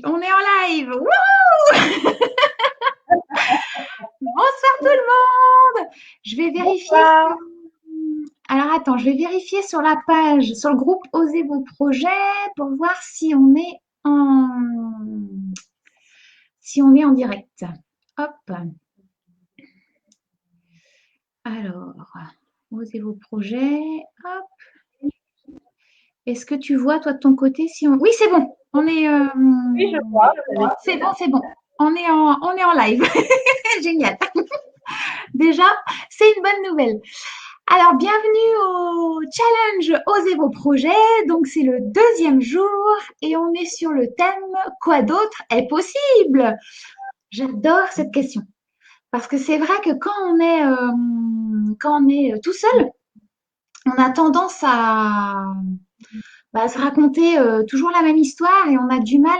parti, on est en live. Wouhou! Bonsoir tout le monde. Je vais vérifier Bonsoir. Alors attends, je vais vérifier sur la page, sur le groupe Osez vos projets pour voir si on est en direct. Hop. Alors, Osez vos projets. Hop. Est-ce que tu vois toi de ton côté si on... Oui, c'est bon. On est. Oui, je vois. C'est bon, c'est bon. On est en live. Génial. Déjà, c'est une bonne nouvelle. Alors, bienvenue au challenge Osez vos projets. Donc, c'est le deuxième jour et on est sur le thème quoi d'autre est possible? J'adore cette question parce que c'est vrai que quand on est tout seul, on a tendance à se raconter toujours la même histoire et on a du mal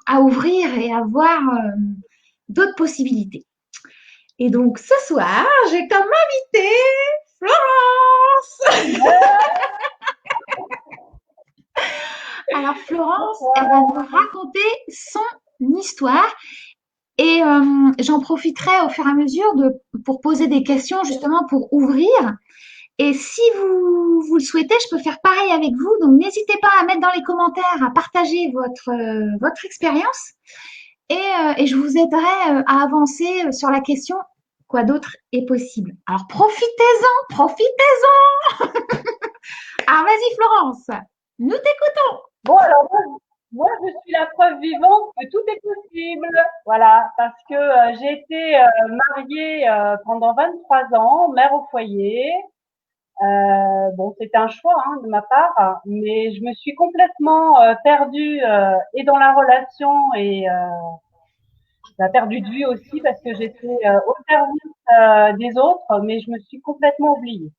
à ouvrir et à voir d'autres possibilités. Et donc, ce soir, j'ai comme invité Florence. Alors, Florence, elle va nous raconter son histoire et j'en profiterai au fur et à mesure pour poser des questions justement pour ouvrir. Et si vous le souhaitez, je peux faire pareil avec vous. Donc, n'hésitez pas à mettre dans les commentaires, à partager votre expérience. Et je vous aiderai à avancer sur la question quoi d'autre est possible. Alors, profitez-en, profitez-en. Alors, vas-y, Florence, nous t'écoutons. Bon, alors moi, je suis la preuve vivante que tout est possible. Voilà, parce que j'ai été mariée pendant 23 ans, mère au foyer. Bon, c'était un choix de ma part, mais je me suis complètement perdue et dans la relation et perdue de vue aussi parce que j'étais au service des autres, mais je me suis complètement oubliée.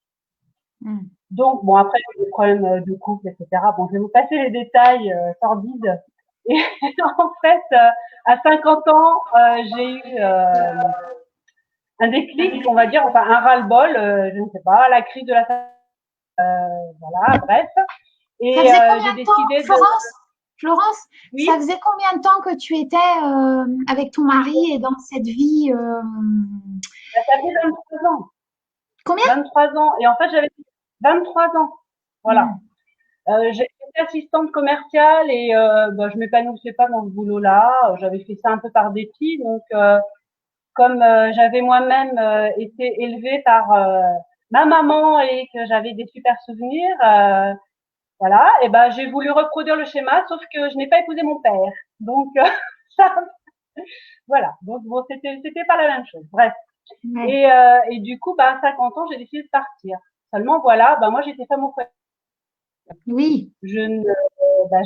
Donc, bon, après, j'ai des problèmes de couple, etc. Bon, je vais vous passer les détails sordides. Et en fait, à 50 ans, j'ai eu un déclic, on va dire, enfin un ras-le-bol, je ne sais pas, la crise de la voilà, bref. Ça Et faisait combien j'ai de temps, décidé de... Florence, ça Oui, faisait combien de temps que tu étais avec ton mari et dans cette vie ça fait 23 ans. Combien? 23 ans. Et en fait, j'avais 23 ans. Voilà. Hmm. J'ai été assistante commerciale et je m'épanouissais pas dans ce boulot-là. J'avais fait ça un peu par dépit. Donc, comme j'avais moi-même été élevée par ma maman et que j'avais des super souvenirs, voilà, et ben j'ai voulu reproduire le schéma, sauf que je n'ai pas épousé mon père. Donc, ça, voilà. Donc, bon, c'était pas la même chose. Bref. Ouais. Et du coup, à 50 ans, j'ai décidé de partir. Seulement, voilà, moi, j'étais femme au foyer. Oui. Je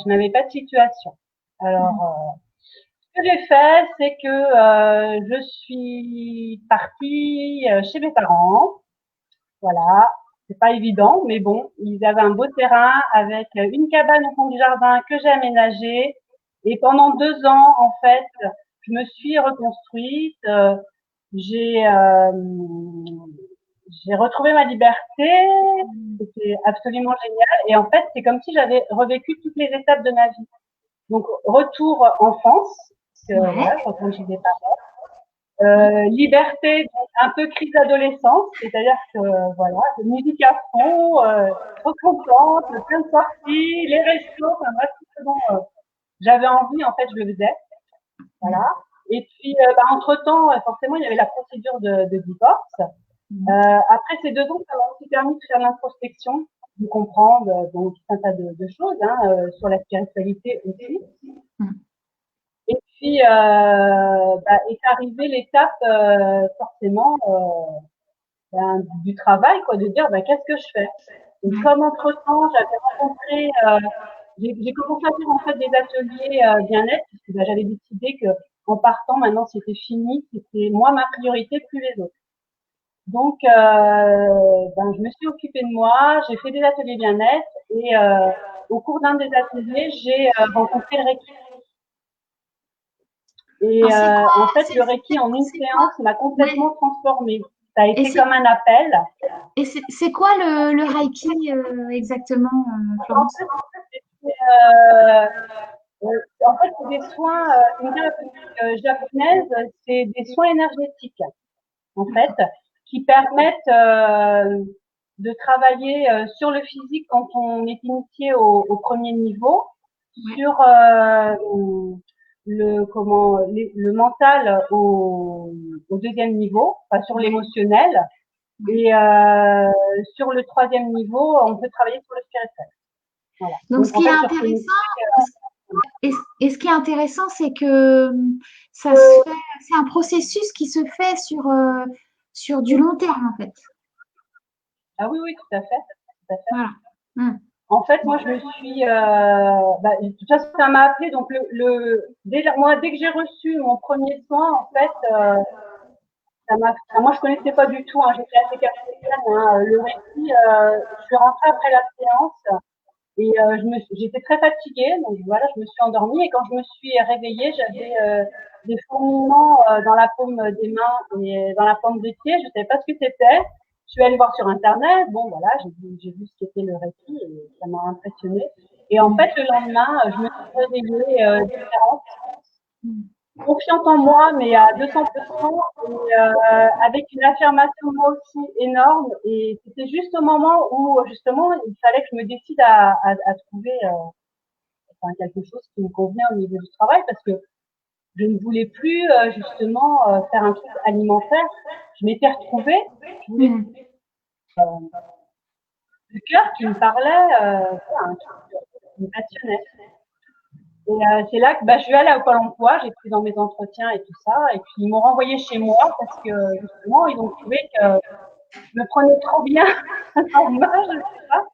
n'avais pas de situation. Alors, Hmm. ce que j'ai fait, c'est que je suis partie chez mes parents. Voilà, c'est pas évident, mais bon, ils avaient un beau terrain avec une cabane au fond du jardin que j'ai aménagée. Et pendant 2 ans, en fait, je me suis reconstruite. J'ai euh, j'ai retrouvé ma liberté. C'était absolument génial. Et en fait, c'est comme si j'avais revécu toutes les étapes de ma vie. Donc, retour enfance, parce que Ouais. voilà, je retourne chez mes parents. Liberté, un peu crise d'adolescence, c'est-à-dire que voilà, musique à fond, trop contente, plein de sorties, les restos, enfin bref, tout ce dont j'avais envie, en fait, je le faisais. Voilà. Et puis, entre-temps, forcément, il y avait la procédure de divorce. Après ces 2 ans, ça m'a aussi permis de faire l'introspection, de comprendre donc tout un tas de choses sur la spiritualité aussi. Hmm. Et puis, est arrivée l'étape forcément du travail, quoi, de dire qu'est-ce que je fais. Et Ouais. comme entre-temps, j'avais rencontré, j'ai commencé à faire en fait des ateliers bien-être, parce que j'avais décidé que en partant, maintenant c'était fini, c'était moi ma priorité, plus les autres. Donc, je me suis occupée de moi, j'ai fait des ateliers bien-être et au cours d'un des ateliers, j'ai rencontré le Reiki. Et Alors, c'est quoi, en fait, c'est le Reiki en une c'est quoi? séance m'a Ouais. complètement transformée. Ça a Et été c'est comme un appel. et c'est quoi le Reiki exactement, En Florence? fait, c'est, euh, en fait, c'est des soins, une thérapie japonaise, c'est des soins énergétiques, en fait, qui permettent de travailler sur le physique quand on est initié au premier niveau, Ouais. sur le mental au deuxième niveau, enfin sur Ouais. l'émotionnel, Ouais. et sur le troisième niveau, on peut travailler sur le spirituel. Voilà. Donc, ce Donc en qui est fait, sur intéressant, Community, et ce qui est intéressant, c'est que ça se fait, c'est un processus qui se fait sur du long terme, en fait. ah oui, oui, tout à fait, tout à fait. Voilà. Mm. En fait, moi, je me suis, de toute façon, ça m'a appelé. Donc, moi, dès que j'ai reçu mon premier soin, en fait, moi, je connaissais pas du tout. Hein, j'étais assez cartésienne. Hein, le récit, je suis rentrée après la séance et j'étais très fatiguée. Donc voilà, je me suis endormie et quand je me suis réveillée, j'avais des fourmillements dans la paume des mains et dans la paume des pieds. Je savais pas ce que c'était. Je suis allée voir sur internet. Bon, voilà, j'ai vu ce qu'était le récit et ça m'a impressionnée. Et en fait, le lendemain, je me suis réveillée différente, Mm. confiante en moi, mais à 200%, et avec une affirmation moi aussi énorme. Et c'était juste au moment où justement il fallait que je me décide à trouver enfin, quelque chose qui me convenait au niveau du travail, parce que je ne voulais plus justement faire un truc alimentaire. Je m'étais retrouvée, je voulais Mm. du cœur qui me parlait, un truc qui me passionnait. Et c'est là que je suis allée au Pôle emploi, j'ai pris dans mes entretiens et tout ça, et puis ils m'ont renvoyée chez moi parce que justement ils ont trouvé que je me prenais trop bien en image, je sais pas.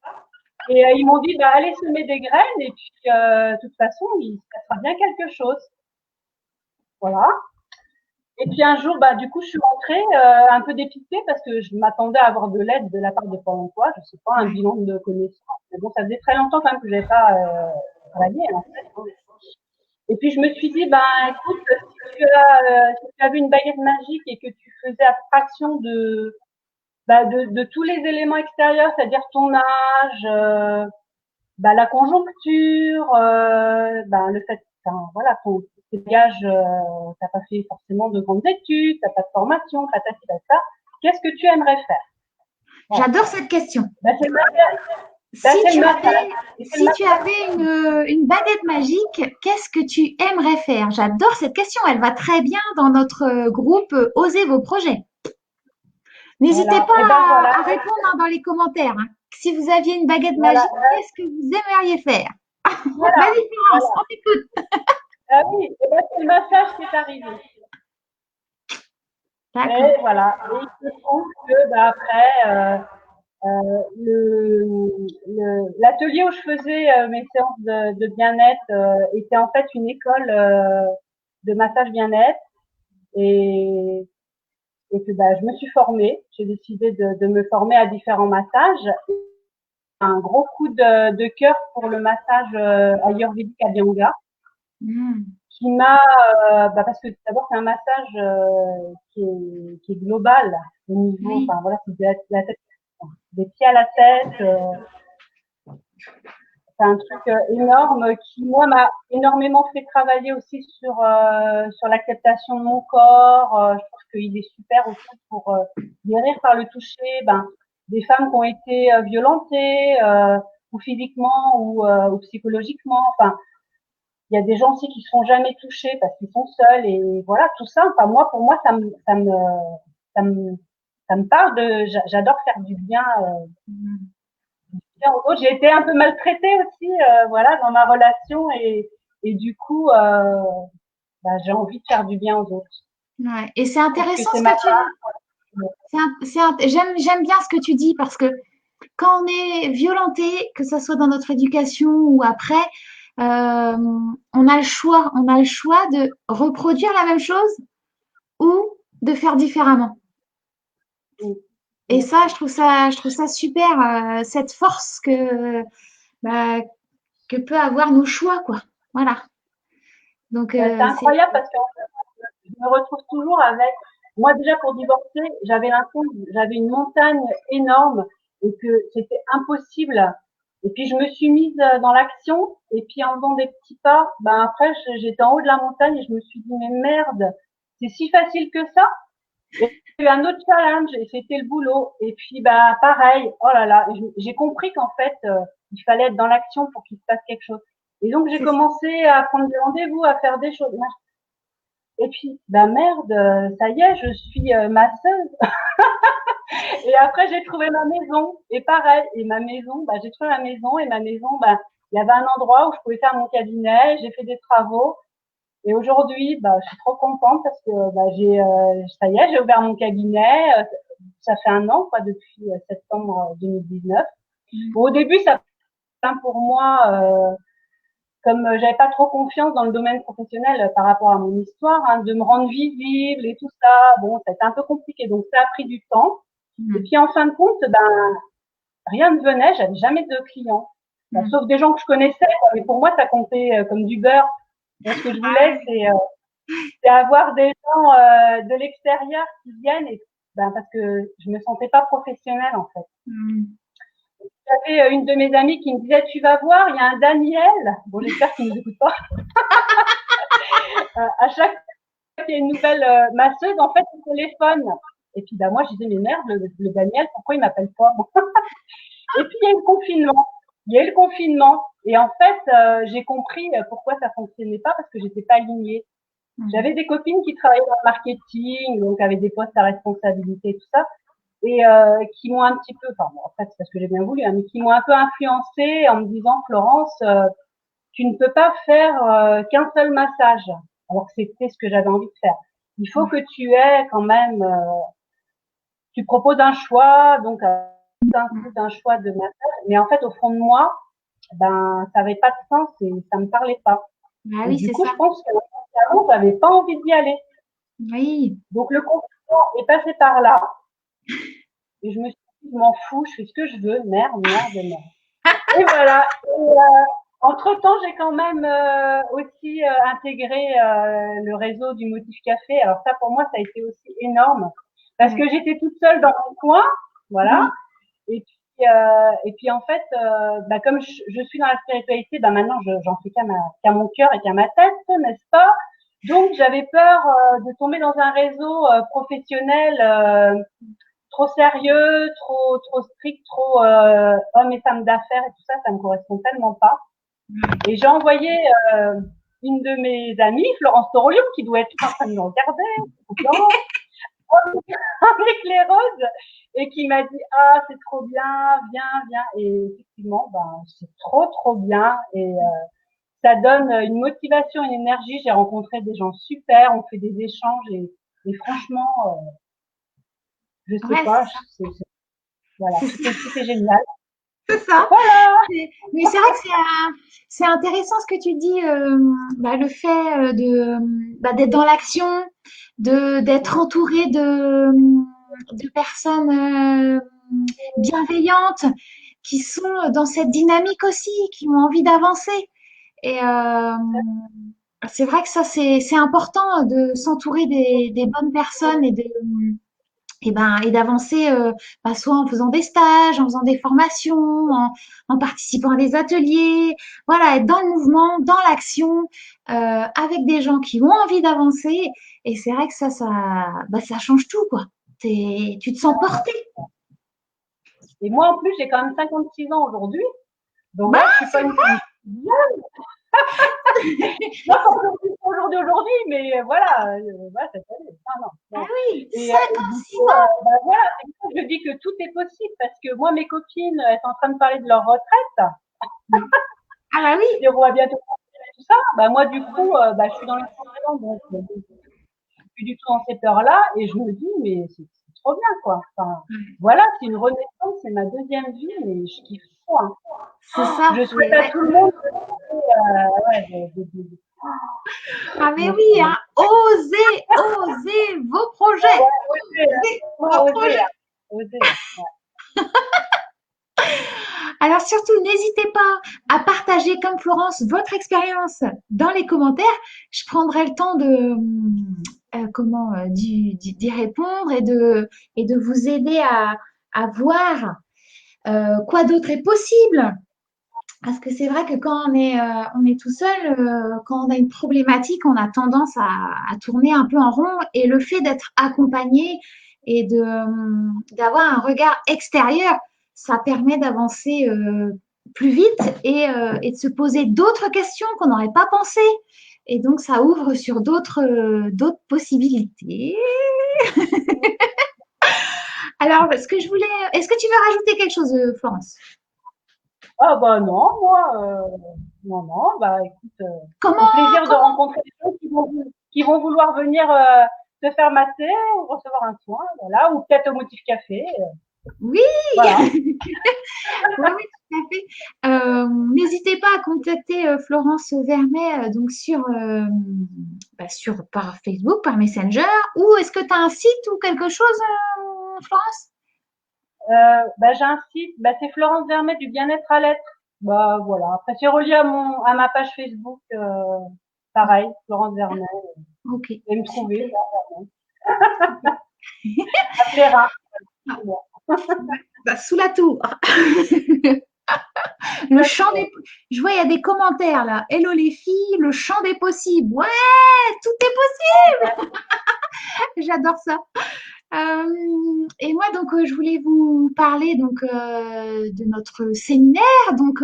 Et ils m'ont dit allez semer des graines et puis de toute façon il se passera bien quelque chose. Voilà. Et puis un jour, du coup, je suis rentrée un peu dépitée parce que je m'attendais à avoir de l'aide de la part de Pôle emploi, je sais pas, un Ouais. bilan de connaissances. Mais bon, ça faisait très longtemps quand même que je n'avais pas travaillé en fait. Hein. Et puis je me suis dit, écoute, si tu avais une baguette magique et que tu faisais abstraction de tous les éléments extérieurs, c'est-à-dire ton âge, la conjoncture, le fait, voilà, ton bagage, t'as pas fait forcément de grandes études, t'as pas de formation, patati patata. Qu'est-ce que tu aimerais faire? Voilà. J'adore cette question. C'est le Si c'est le tu massage. avais, Et c'est le si tu massage. avais une baguette magique, qu'est-ce que tu aimerais faire? J'adore cette question. Elle va très bien dans notre groupe Osez vos projets. N'hésitez Voilà. pas Et ben voilà, à répondre dans les commentaires, hein. Si vous aviez une baguette voilà, magique, qu'est-ce que vous aimeriez faire? voilà, Vas-y, Florence, voilà. on t'écoute. Ah oui, et c'est le massage qui est arrivé. D'accord. Et voilà. Et il se trouve que après, l'atelier où je faisais mes séances de bien-être était en fait une école de massage bien-être, et, et que je me suis formée. J'ai décidé de me former à différents massages. Un gros coup de cœur pour le massage ayurvédique Abhyanga, Mm. qui m'a parce que d'abord c'est un massage qui est global au niveau, Oui. enfin voilà, c'est de la tête, des pieds à la tête. C'est un truc énorme qui, moi, m'a énormément fait travailler aussi sur l'acceptation de mon corps. Je trouve qu'il est super aussi pour guérir par le toucher des femmes qui ont été violentées, ou physiquement ou psychologiquement. Enfin, il y a des gens aussi qui ne se font jamais toucher parce qu'ils sont seuls, et voilà, tout ça. Enfin, moi, pour moi, ça me, ça me parle j'adore faire du bien. Mm. J'ai été un peu maltraitée aussi, voilà, dans ma relation, et du coup, j'ai envie de faire du bien aux autres. Ouais. Et c'est Je trouve que intéressant c'est ce ma que tu, part. j'aime bien ce que tu dis parce que quand on est violenté, que ce soit dans notre éducation ou après, on a le choix de reproduire la même chose ou de faire différemment. Et ça, je trouve ça super, cette force bah, que peut avoir nos choix, quoi. Voilà. Donc, C'est c'est, incroyable parce que je me retrouve toujours avec, moi déjà pour divorcer, j'avais l'impression que j'avais une montagne énorme et que c'était impossible Et puis je me suis mise dans l'action. Et puis en faisant des petits pas, ben après j'étais en haut de la montagne et je me suis dit mais merde, c'est si facile que ça. Et j'ai eu un autre challenge et c'était le boulot. Et puis bah pareil, oh là là, j'ai compris qu'en fait il fallait être dans l'action pour qu'il se passe quelque chose. Et donc j'ai C'est ça. commencé à prendre des rendez-vous, à faire des choses. Et puis bah merde, ça y est, je suis masseuse. Et après, j'ai trouvé ma maison. Et pareil, et ma maison, bah, j'ai trouvé ma maison. Et ma maison, bah, il y avait un endroit où je pouvais faire mon cabinet. J'ai fait des travaux. Et aujourd'hui, bah, je suis trop contente parce que bah, ça y est, j'ai ouvert mon cabinet. Ça fait un an, quoi, depuis septembre 2019. Bon, au début, ça pour moi, comme j'avais pas trop confiance dans le domaine professionnel par rapport à mon histoire, hein, de me rendre visible et tout ça. Bon, ça a été un peu compliqué. Donc, ça a pris du temps. Et Mm. puis, en fin de compte, ben, rien ne venait, j'avais jamais de clients. Bah, Mm. sauf des gens que je connaissais, mais pour moi, ça comptait comme du beurre. Donc, ce que je Ah voulais, oui. c'est avoir des gens de l'extérieur qui viennent, et, ben, parce que je me sentais pas professionnelle, en fait. Mm. J'avais une de mes amies qui me disait, tu vas voir, il y a un Daniel. Bon, j'espère qu'il ne nous écoute pas. À chaque fois qu'il y a une nouvelle masseuse, en fait, il téléphone. Et puis, ben, moi, je disais, mais merde, le Daniel, pourquoi il m'appelle pas, moi? Et puis, il y a eu le confinement. Il y a eu le confinement. Et en fait, j'ai compris pourquoi ça fonctionnait pas, parce que j'étais pas alignée. Mm. J'avais des copines qui travaillaient dans le marketing, donc avaient des postes à responsabilité et tout ça, et qui m'ont un petit peu, enfin bon, après c'est parce que j'ai bien voulu, hein, mais qui m'ont un peu influencée en me disant, Florence, tu ne peux pas faire qu'un seul massage, alors que c'était ce que j'avais envie de faire. Il faut que tu aies quand même, tu proposes un choix, donc un choix de massage, mais en fait au fond de moi, ben ça avait pas de sens et ça me parlait pas. Ah Et oui, du c'est coup, ça. je pense que finalement, j'avais pas envie d'y aller. Oui. Donc le confinement est passé par là et je me suis dit, je m'en fous, je fais ce que je veux, merde, merde, merde. Et voilà. Et, entre temps, j'ai quand même aussi intégré le réseau du Motif Café. Alors ça, pour moi, ça a été aussi énorme parce Ouais. que j'étais toute seule dans mon coin, voilà. Oui. Et puis en fait, bah, comme je suis dans la spiritualité, bah, maintenant j'en fais qu'à mon cœur et qu'à ma tête, n'est-ce pas? Donc j'avais peur de tomber dans un réseau professionnel trop sérieux, trop strict, trop hommes et femmes d'affaires et tout ça, ça me correspond tellement pas. Et j'ai envoyé euh, une de mes amies, Florence Torolion, qui doit être en train de me regarder, Florence, avec les roses, et qui m'a dit, ah c'est trop bien, viens, viens. Et effectivement, ben c'est trop bien, et ça donne une motivation, une énergie. J'ai rencontré des gens super, on fait des échanges, et franchement, je sais Ouais, pas, c'est ça. voilà, C'est tout est génial. c'est ça. Voilà. Mais c'est vrai que c'est intéressant ce que tu dis, bah, le fait bah, d'être dans l'action, d'être entouré de personnes bienveillantes qui sont dans cette dynamique aussi, qui ont envie d'avancer. Et c'est vrai que ça, c'est important de s'entourer des bonnes personnes et d'avancer bah, soit en faisant des stages, en faisant des formations, en participant à des ateliers, voilà, être dans le mouvement, dans l'action, avec des gens qui ont envie d'avancer. Et c'est vrai que bah, ça change tout, quoi. Tu te sens porté. Et moi, en plus, j'ai quand même 56 ans aujourd'hui. Donc Bah, là, je suis pas une non, pas aujourd'hui, mais voilà, voilà, cette année. Non, non, ah non. oui, Et du 56 coup, ans. bah voilà, c'est pour ça que je dis que tout est possible parce que moi, mes copines, elles sont en train de parler de leur retraite. Ah bah oui, Et on va bientôt partir et tout ça. Bah moi, du coup, bah, je suis dans les 30 ans, donc je suis plus du tout dans ces peurs-là. Et je me dis, mais c'est trop bien, quoi. Enfin, voilà, c'est une renaissance, c'est ma deuxième vie, mais je kiffe trop, hein. c'est ça. Je souhaite à Ouais. tout le monde ouais, Ah mais de, oui, hein, osez vos projets, oser, osez hein. vos Oser, projets. hein. Oser. Alors surtout, n'hésitez pas à partager comme Florence votre expérience dans les commentaires. Je prendrai le temps de d'y répondre et de vous aider à voir quoi d'autre est possible. Parce que c'est vrai que quand on est tout seul, quand on a une problématique, on a tendance à tourner un peu en rond. Et le fait d'être accompagné et d'avoir un regard extérieur, ça permet d'avancer plus vite et de se poser d'autres questions qu'on n'aurait pas pensé. Et donc, ça ouvre sur d'autres possibilités. Alors, est-ce que tu veux rajouter quelque chose, Florence? Ah bah non, moi, non, non, bah écoute, au Comment, plaisir de comment rencontrer des gens qui vont vouloir venir se faire masser ou recevoir un soin, voilà, ou peut-être au motif café, Oui, voilà. oui, oui, tout à fait. N'hésitez pas à contacter Florence Vermet donc sur par Facebook, par Messenger, ou est-ce que tu as un site ou quelque chose, Florence? Bah, j'ai un site, bah, c'est Florence Vermet du bien-être à l'être. Bah voilà. Après c'est relié à ma page Facebook, pareil, Florence Vermet. Ok, Vous allez me trouver, super, super. ça plaira. Ah, bah, sous la tour. Le champ des... Je vois, il y a des commentaires là. Hello les filles, le champ des possibles. Ouais, tout est possible. J'adore ça. Et moi, donc, je voulais vous parler donc de notre séminaire, donc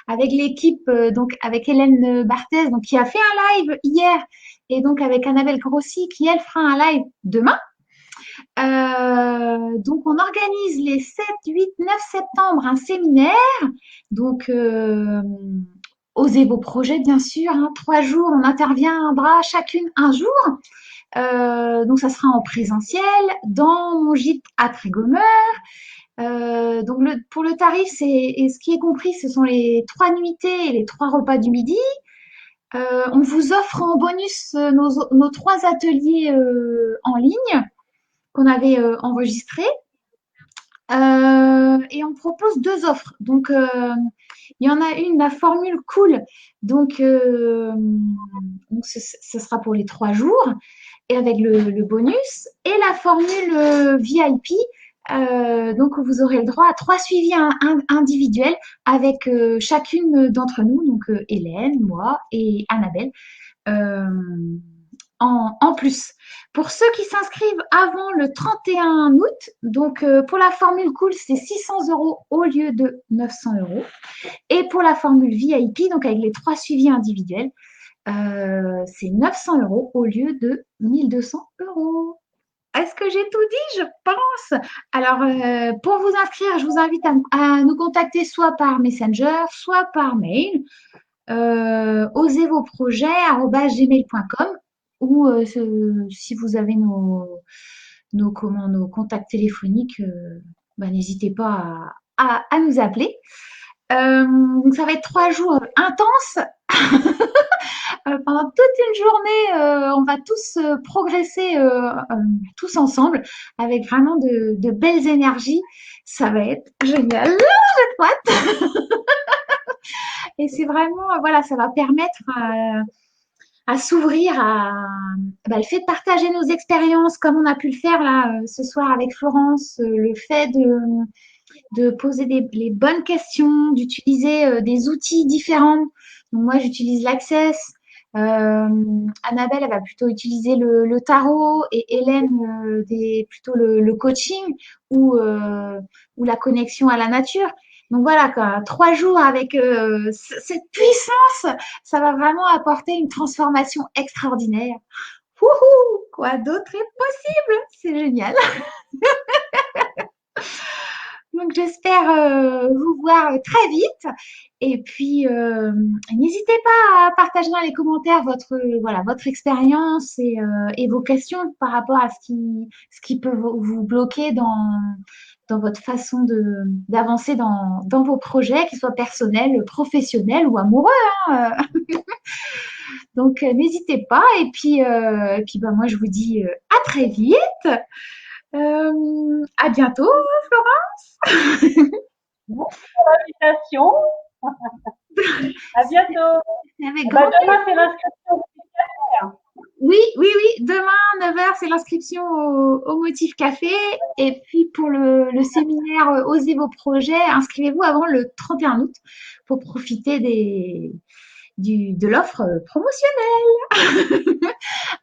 avec l'équipe, donc avec Hélène Barthez, donc qui a fait un live hier, et donc avec Annabelle Grossi qui elle fera un live demain. Donc, on organise les 7, 8, 9 septembre un séminaire. Donc, osez vos projets, bien sûr. Hein, 3 jours, on interviendra chacune un jour. Donc, ça sera en présentiel dans mon gîte à Trégomeur. Donc, pour le tarif, et ce qui est compris, ce sont les 3 nuitées et les 3 repas du midi. On vous offre en bonus nos 3 ateliers en ligne qu'on avait enregistrés. Et on propose 2 offres. Donc, il y en a une, la formule cool. Donc ce sera pour les 3 jours et avec le bonus. Et la formule VIP, donc vous aurez le droit à 3 suivis individuels avec chacune d'entre nous, donc Hélène, moi et Annabelle. Euh, en plus. Pour ceux qui s'inscrivent avant le 31 août, donc pour la formule cool, c'est 600 € au lieu de 900 €. Et pour la formule VIP, donc avec les 3 suivis individuels, c'est 900 € au lieu de 1200 €. Est-ce que j'ai tout dit? Je pense. Alors, pour vous inscrire, je vous invite à nous contacter soit par Messenger, soit par mail. Osez vos projets@gmail.com ou si vous avez nos contacts téléphoniques, bah, n'hésitez pas à nous appeler. Donc ça va être 3 jours intenses. Pendant toute une journée, on va tous progresser tous ensemble avec vraiment de belles énergies. Ça va être génial. J'ai hâte. Et c'est vraiment, voilà, ça va permettre à s'ouvrir bah, le fait de partager nos expériences comme on a pu le faire là ce soir avec Florence, le fait de poser les bonnes questions, d'utiliser des outils différents. Donc moi, j'utilise l'Access. Annabelle, elle va plutôt utiliser le tarot et Hélène, plutôt le coaching ou la connexion à la nature. Donc voilà, quoi, 3 jours avec cette puissance, ça va vraiment apporter une transformation extraordinaire. Wouhou, quoi d'autre est possible? C'est génial. Donc j'espère vous voir très vite. Et puis n'hésitez pas à partager dans les commentaires votre expérience et vos questions par rapport à ce qui peut vous bloquer dans votre façon d'avancer dans vos projets, qu'ils soient personnels, professionnels ou amoureux. Hein. Donc n'hésitez pas. Et puis bah, moi je vous dis à très vite. À bientôt, Florence. Merci pour l'invitation. À bientôt. C'est avec Bah, grand demain, c'est plaisir. l'inscription. Oui, oui, oui. Demain, 9 h, c'est l'inscription au Motif Café. Et puis pour le séminaire Osez vos projets, inscrivez-vous avant le 31 août pour profiter de l'offre promotionnelle.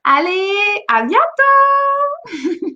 Allez, à bientôt!